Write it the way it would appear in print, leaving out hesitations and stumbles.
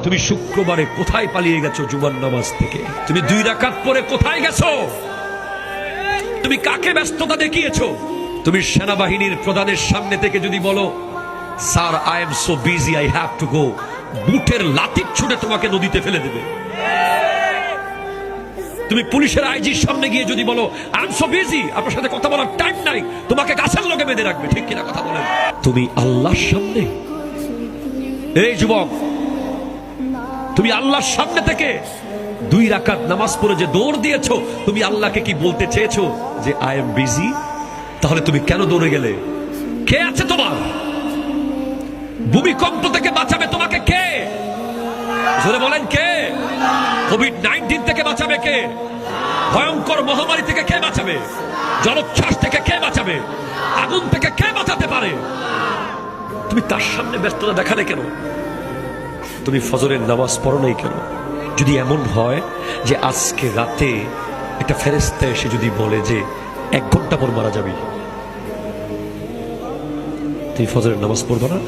তুমি শুক্রবারে কোথায় পালিয়ে গেছো জুমার নামাজ থেকে? তুমি 2 রাকাত পরে কোথায় গেছো? তুমি কাকে ব্যস্ততা দেখিয়েছো? তুমি সেনাবাহিনীর প্রধানের সামনে থেকে যদি বলো, sir I am so busy, I have to go, বুটের লাঠি ছুটে তোমাকে নদীতে ফেলে দেবে। তুমি পুলিশের আইজির সামনে গিয়ে যদি বলো, আই এম সো বিজি, আপনার সাথে কথা বলার টাইম নাই, তোমাকে গাছের লগে বেঁধে রাখবে। ঠিক কিনা কথা বলেন? তুমি আল্লাহর সামনে, এই যুবক, তুমি আল্লাহর সামনে থেকে 2 রাকাত নামাজ পড়ে যে দৌড় দিয়েছো, তুমি আল্লাহকে কি বলতে চেয়েছো যে আই এম বিজি? তাহলে তুমি কেন দৌড়ে গেলে? কে আছে তোমার? ভূমিকম্প থেকে বাঁচাবে তোমাকে কে? জোরে বলেন কে? কোভিড-19 থেকে বাঁচাবে কে? ভয়ঙ্কর মহামারী থেকে কে বাঁচাবে? জলোচ্ছ্বাস থেকে কে বাঁচাবে? আগুন থেকে কে বাঁচাতে পারে? তুমি তার সামনে ব্যস্ততা দেখালে কেন? তুমি ফজরের নামাজ পড়ো নাই কেন? যদি এমন হয় যে আজকে রাতে একটা ফেরেশতা এসে যদি বলে যে 1 ঘন্টা পর মারা যাবি, তুমি ফজরের নামাজ পড়বা না?